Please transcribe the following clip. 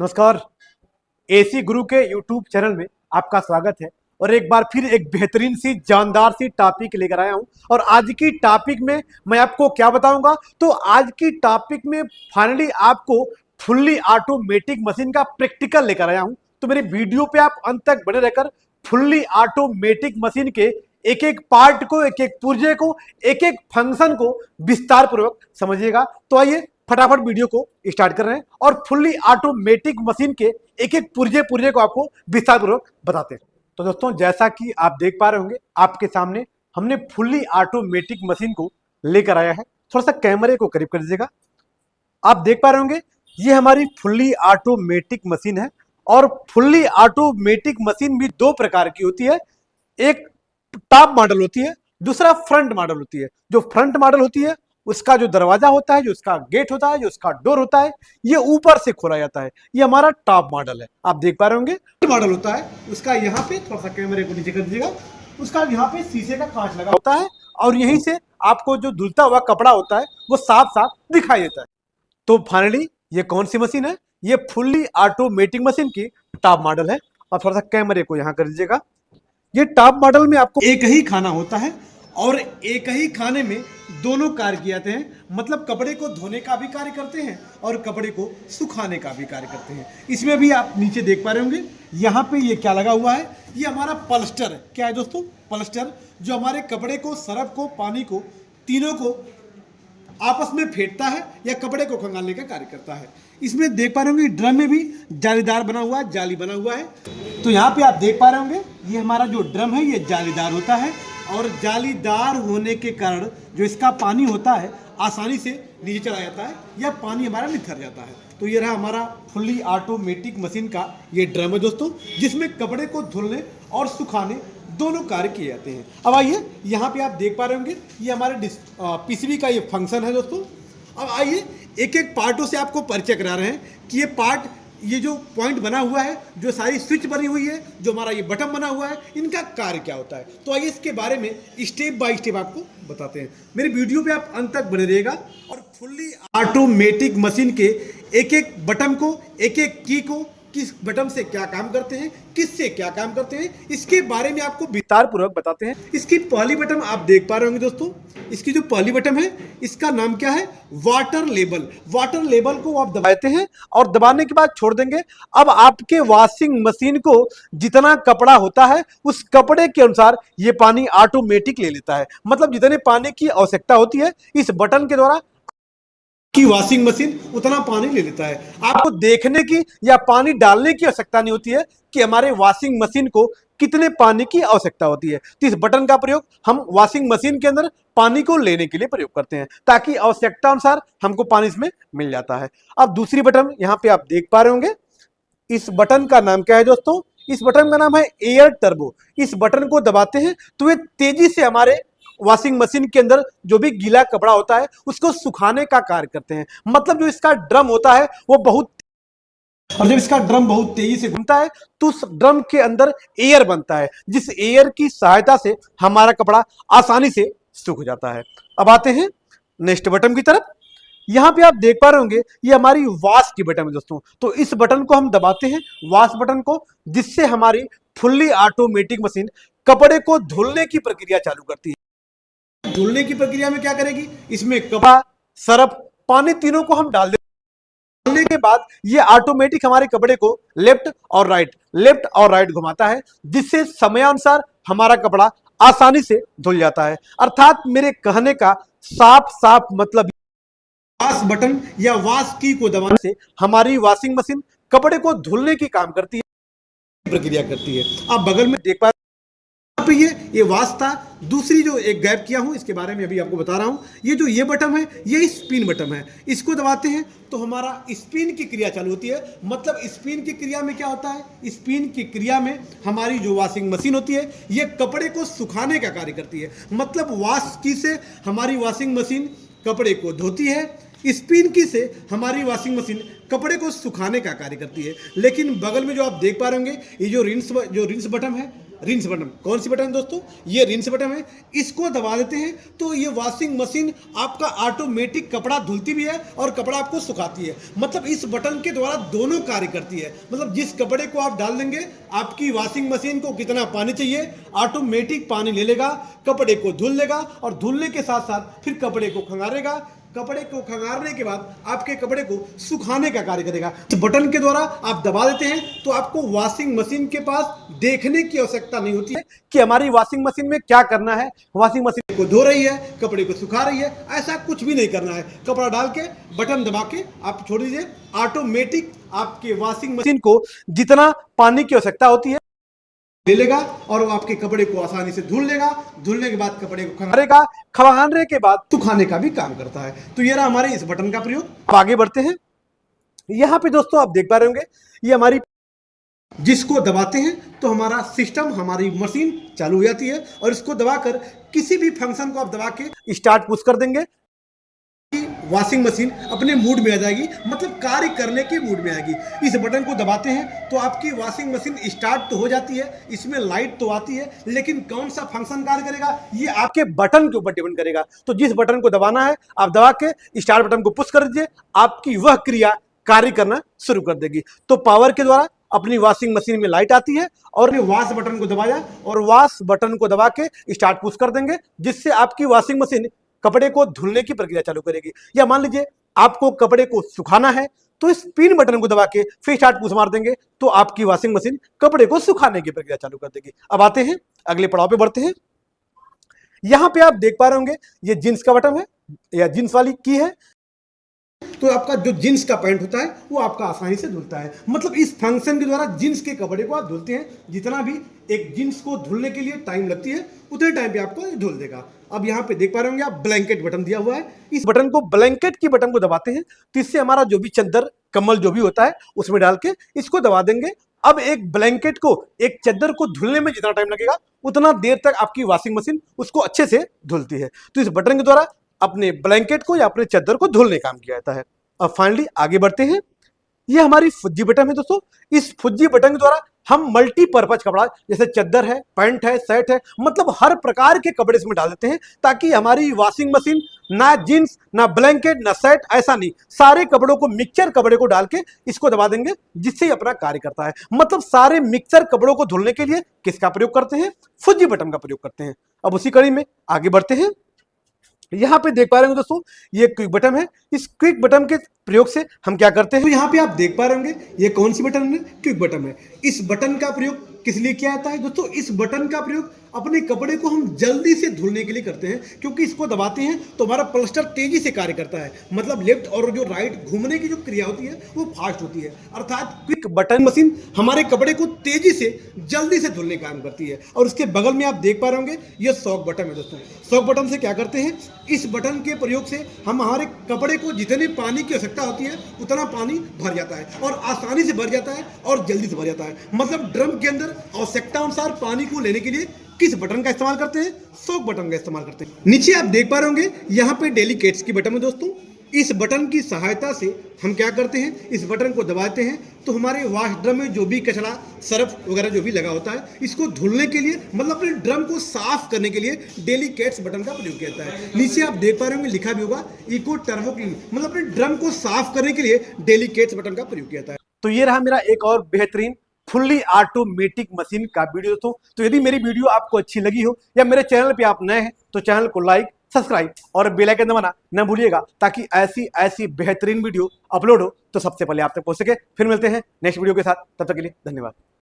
नमस्कार। एसी गुरु के YouTube channel में आपका स्वागत है। और एक बार फिर एक बेहतरीन सी जानदार सी टॉपिक लेकर आया हूं। और आज की टॉपिक में मैं आपको क्या बताऊंगा, तो आज की टॉपिक में फाइनली आपको फुल्ली ऑटोमेटिक मशीन का प्रैक्टिकल लेकर आया हूं। तो मेरे वीडियो पे आप अंत तक बने रहकर फुल्ली ऑटोमेटिक मशीन के एक एक पार्ट को, एक एक पुर्जे को, एक एक फंक्शन को विस्तार पूर्वक समझिएगा। तो आइए फटाफट वीडियो को स्टार्ट कर रहे हैं और फुल्ली ऑटोमेटिक मशीन के एक एक पुर्जे को आपको विस्तार पूर्वक बताते हैं। तो दोस्तों, जैसा कि आप देख पा रहे होंगे, आपके सामने हमने फुल्ली ऑटोमेटिक मशीन को लेकर आया है। थोड़ा सा कैमरे को करीब कर दीजिएगा। आप देख पा रहे होंगे, ये हमारी फुल्ली ऑटोमेटिक मशीन है। और फुल्ली ऑटोमेटिक मशीन भी दो प्रकार की होती है। एक टॉप मॉडल होती है, दूसरा फ्रंट मॉडल होती है। जो फ्रंट मॉडल होती है, उसका जो दरवाजा होता है, जो उसका गेट होता है, जो उसका डोर होता है, ये ऊपर से खोला जाता है। ये हमारा टॉप मॉडल है। आप देख पा रहे होंगे, मॉडल होता है उसका यहाँ पे, थोड़ा सा कैमरे को नीचे कर दीजिएगा, उसका यहाँ पे शीशे का कांच लगा होता है और यहीं से आपको जो धुलता हुआ कपड़ा होता है वो साफ साफ दिखाई देता है। तो फाइनली ये कौन सी मशीन है? ये फुल्ली ऑटोमेटिक मशीन की टॉप मॉडल है। और थोड़ा सा कैमरे को यहाँ कर दीजिएगा। ये टॉप मॉडल में आपको एक ही खाना होता है और एक ही खाने में दोनों कार्य किए जाते हैं। मतलब कपड़े को धोने का भी कार्य करते हैं और कपड़े को सुखाने का भी कार्य करते हैं। इसमें भी आप नीचे देख पा रहे होंगे, यहाँ पे ये क्या लगा हुआ है, ये हमारा पलस्टर है। क्या है दोस्तों? पलस्टर, जो हमारे कपड़े को, सरफ को, पानी को, तीनों को आपस में फेंटता है या कपड़े को खंगालने का कार्य करता है। इसमें देख पा रहे होंगे ड्रम में भी जालीदार बना हुआ है, जाली बना हुआ है। तो यहाँ पे आप देख पा रहे होंगे, ये हमारा जो ड्रम है ये जालीदार होता है और जालीदार होने के कारण जो इसका पानी होता है आसानी से नीचे चला जाता है या पानी हमारा निथर जाता है। तो ये रहा हमारा फुल्ली ऑटोमेटिक मशीन का ये ड्रम है दोस्तों, जिसमें कपड़े को धुलने और सुखाने दोनों कार्य किए जाते हैं। अब आइए, यहाँ पे आप देख पा रहे होंगे, ये हमारे पीसीबी का ये फंक्शन है दोस्तों। अब आइए एक एक पार्टों से आपको परिचय करा रहे हैं कि ये पार्ट, ये जो पॉइंट बना हुआ है, जो सारी स्विच बनी हुई है, जो हमारा ये बटन बना हुआ है, इनका कार्य क्या होता है। तो आइए इसके बारे में स्टेप बाय स्टेप आपको बताते हैं। मेरे वीडियो पे आप अंत तक बने रहिएगा। और फुल्ली ऑटोमेटिक मशीन के एक एक बटन को, एक एक की को, किस बटन से क्या काम करते हैं, किससे क्या काम करते हैं, इसके बारे में आपको विस्तार पूर्वक बताते हैं। इसकी पहली बटन आप देख पा रहे होंगे दोस्तों, इसकी जो पहली बटन है इसका नाम क्या है? Water level. वाटर लेवल को आप दबाते हैं और दबाने के बाद छोड़ देंगे। अब आपके वॉशिंग मशीन को जितना कपड़ा होता है उस कपड़े के अनुसार ये पानी ऑटोमेटिक ले लेता है। मतलब जितने पानी की आवश्यकता होती है, इस बटन के द्वारा की वॉशिंग मशीन उतना पानी ले लेता है। आपको देखने की या पानी डालने की आवश्यकता नहीं होती है कि हमारे वॉशिंग मशीन को कितने पानी की आवश्यकता होती है। तो इस बटन का प्रयोग हम वॉशिंग मशीन के अंदर पानी को लेने के लिए प्रयोग करते हैं, ताकि आवश्यकता अनुसार हमको पानी इसमें मिल जाता है। अब दूसरी बटन यहाँ पे आप देख पा रहे होंगे, इस बटन का नाम क्या है दोस्तों? इस बटन का नाम है एयर टर्बो। इस बटन को दबाते हैं तो ये तेजी से हमारे वॉशिंग मशीन के अंदर जो भी गीला कपड़ा होता है उसको सुखाने का कार्य करते हैं। मतलब जो इसका ड्रम होता है वो बहुत, और जब इसका ड्रम बहुत तेजी से घूमता है तो उस ड्रम के अंदर एयर बनता है, जिस एयर की सहायता से हमारा कपड़ा आसानी से सूख जाता है। अब आते हैं नेक्स्ट बटन की तरफ। यहां पे आप देख पा रहे होंगे, ये हमारी वॉश की बटन है दोस्तों। तो इस बटन को हम दबाते हैं, वॉश बटन को, जिससे हमारी फुल्ली ऑटोमेटिक मशीन कपड़े को धुलने की प्रक्रिया चालू करती है। धुलने की प्रक्रिया में क्या करेगी? इसमें कपड़ा, सरफ, पानी तीनों को हम डाल देंगे। डालने के बाद ये ऑटोमेटिक हमारे कपड़े को लेफ्ट और राइट घुमाता है, जिससे समयानुसार हमारा कपड़ा आसानी से धुल जाता है। अर्थात मेरे कहने का साफ साफ मतलब, वॉश बटन या वॉश की को दबाने से हमारी वॉशिंग मशीन कपड़े को धुलने की काम करती है, प्रक्रिया करती है। आप बगल में देख पा रहे, ये वॉश था। दूसरी जो एक गैप किया हूं, इसके बारे में अभी आपको बता रहा हूं। ये जो ये बटन है, ये स्पिन बटन है। इसको दबाते हैं तो हमारा स्पिन की क्रिया चालू होती है। मतलब स्पिन की क्रिया में क्या होता है? स्पिन की क्रिया में हमारी जो वॉशिंग मशीन होती है ये कपड़े को सुखाने का कार्य करती है। मतलब वॉश की से हमारी वॉशिंग मशीन कपड़े को धोती है, स्पिन की से हमारी वॉशिंग मशीन कपड़े को सुखाने का कार्य करती है। लेकिन बगल में जो आप देख पा रहे होंगे, ये जो रिंस बटन है, रिंस बटन। कौन सी बटन दोस्तों? ये रिंस बटन है। इसको दबा देते हैं तो ये वॉशिंग मशीन आपका ऑटोमेटिक कपड़ा धुलती भी है और कपड़ा आपको सुखाती है। मतलब इस बटन के द्वारा दोनों कार्य करती है। मतलब जिस कपड़े को आप डाल देंगे, आपकी वॉशिंग मशीन को कितना पानी चाहिए, ऑटोमेटिक पानी ले लेगा, कपड़े को धुल लेगा और धुलने के साथ साथ फिर कपड़े को खंगारेगा। कपड़े को खंगारने के बाद आपके कपड़े को सुखाने का कार्य करेगा। इस बटन के द्वारा आप दबा देते हैं तो आपको वॉशिंग मशीन के पास देखने की आवश्यकता नहीं होती है कि हमारी वॉशिंग मशीन में क्या करना है। वॉशिंग मशीन को धो रही है, कपड़े को सुखा रही है, ऐसा कुछ भी नहीं करना है। कपड़ा डाल के बटन दबा के आप छोड़ दीजिए, ऑटोमेटिक आपके वॉशिंग मशीन को जितना पानी की आवश्यकता होती है ले लेगा और वो आपके कपड़े को आसानी से धुल लेगा। धुलने के बाद कपड़े को खंगारेगा, खंगारने के बाद सुखाने का भी काम करता है। तो ये रहा हमारे इस बटन का प्रयोग। अब आगे बढ़ते हैं। यहाँ पे दोस्तों आप देख पा रहे होंगे, ये हमारी जिसको दबाते हैं तो हमारा सिस्टम, हमारी मशीन चालू हो जाती है और इसको दबाकर किसी भी फंक्शन को आप दबा के स्टार्ट पुश कर देंगे, वॉशिंग मशीन अपने मूड में आ जाएगी, मतलब कार्य करने के मूड में आएगी। इस बटन को दबाते हैं तो आपकी वॉशिंग मशीन स्टार्ट तो हो जाती है, इसमें लाइट तो आती है, लेकिन कौन सा फंक्शन कार्य करेगा ये आपके बटन के ऊपर डिपेंड करेगा। तो जिस बटन को दबाना है आप दबा के स्टार्ट बटन को पुश कर दीजिए, आपकी वह क्रिया कार्य करना शुरू कर देगी। तो पावर के द्वारा अपनी वॉशिंग मशीन में लाइट आती है और वॉश बटन को दबाया और वॉश बटन को दबा के स्टार्ट पुश कर देंगे, जिससे आपकी वॉशिंग मशीन कपड़े को धुलने की प्रक्रिया चालू करेगी। या मान लीजिए आपको कपड़े को सुखाना है तो इस पिन बटन को दबा के फिर स्टार्ट पुश मार देंगे तो आपकी वॉशिंग मशीन कपड़े को सुखाने की प्रक्रिया चालू कर देगी। अब आते हैं अगले पड़ाव पे बढ़ते हैं। यहां पे आप देख पा रहे होंगे ये जींस का बटन है या जींस वाली की है। तो आपका जो जींस का पैंट होता है वो आपका आसानी से धुलता है। मतलब इस फंक्शन के द्वारा जींस के कपड़े को आप धुलते हैं। जितना भी एक जींस को धुलने के लिए टाइम लगती है उतने टाइम पे आपको धुल देगा। अब यहाँ पे देख पा रहे होंगे आप ब्लैंकेट बटन दिया हुआ है। इस बटन को, ब्लैंकेट की बटन को दबाते हैं तो इससे हमारा जो भी चद्दर कम्बल जो भी होता है उसमें डाल के इसको दबा देंगे। अब एक ब्लैंकेट को, एक चद्दर को धुलने में जितना टाइम लगेगा उतना देर तक आपकी वॉशिंग मशीन उसको अच्छे से धुलती है। तो इस बटन के द्वारा अपने ब्लैंकेट को या अपने चद्दर को धुलने काम किया जाता है। अब फाइनली आगे बढ़ते हैं। ये हमारी फुज्जी बटन है दोस्तों। इस फुज्जी बटन के द्वारा हम मल्टीपर्पज कपड़ा, जैसे चद्दर है, पैंट है, शर्ट है, मतलब हर प्रकार के कपड़े इसमें डाल देते हैं ताकि हमारी वॉशिंग मशीन ना जींस, ना ब्लैंकेट, ना शर्ट, ऐसा नहीं, सारे कपड़ों को, मिक्सचर कपड़े को डाल के इसको दबा देंगे, जिससे अपना कार्य करता है। मतलब सारे मिक्सचर कपड़ों को धुलने के लिए किसका प्रयोग करते हैं? फुज्जी बटन का प्रयोग करते हैं। अब उसी कड़ी में आगे बढ़ते हैं। यहां पे देख पा रहे होंगे दोस्तों ये क्विक बटन है। इस क्विक बटन के प्रयोग से हम क्या करते हैं, तो यहाँ पे आप देख पा रहे होंगे ये कौन सी बटन है? क्विक बटन है। इस बटन का प्रयोग किस लिए किया जाता है दोस्तों? इस बटन का प्रयोग अपने कपड़े को हम जल्दी से धुलने के लिए करते हैं, क्योंकि इसको दबाते हैं तो हमारा प्लास्टर तेजी से कार्य करता है। मतलब लेफ्ट और जो राइट घूमने की जो क्रिया होती है वो फास्ट होती है। अर्थात क्विक बटन मशीन हमारे कपड़े को तेजी से, जल्दी से धुलने का काम करती है। और उसके बगल में आप देख पा रहे होंगे ये सॉक बटन है दोस्तों। सॉक बटन से क्या करते हैं? इस बटन के प्रयोग से हम हमारे कपड़े को जितने पानी की आवश्यकता होती है उतना पानी भर जाता है और आसानी से भर जाता है और जल्दी से भर जाता है। मतलब ड्रम के अंदर आवश्यकता अनुसार पानी को लेने के लिए किस बटन का इस्तेमाल करते हैं? सॉक बटन का इस्तेमाल करते हैं। नीचे आप देख पा रहे होंगे यहाँ पे डेलीकेट्स की बटन है दोस्तों। इस बटन की सहायता से हम क्या करते हैं, इस बटन को दबाते हैं तो हमारे वॉश ड्रम में जो भी कचरा, सर्फ वगैरह जो भी लगा होता है, इसको धुलने के लिए, मतलब अपने ड्रम को साफ करने के लिए डेलीकेट्स बटन का प्रयोग किया जाता है। नीचे आप देख पा रहे होंगे लिखा भी होगा इको टर्बो क्लीन, मतलब अपने ड्रम को साफ करने के लिए डेलीकेट्स बटन का प्रयोग किया जाता है। तो ये रहा मेरा एक और बेहतरीन फुल्ली ऑटोमेटिक मशीन का वीडियो दोस्तों। तो यदि मेरी वीडियो आपको अच्छी लगी हो या मेरे चैनल पे आप नए हैं तो चैनल को लाइक, सब्सक्राइब और बेल आइकन दबाना न भूलिएगा, ताकि ऐसी बेहतरीन वीडियो अपलोड हो तो सबसे पहले आप तक पहुंच सके। फिर मिलते हैं नेक्स्ट वीडियो के साथ, तब तक के लिए धन्यवाद।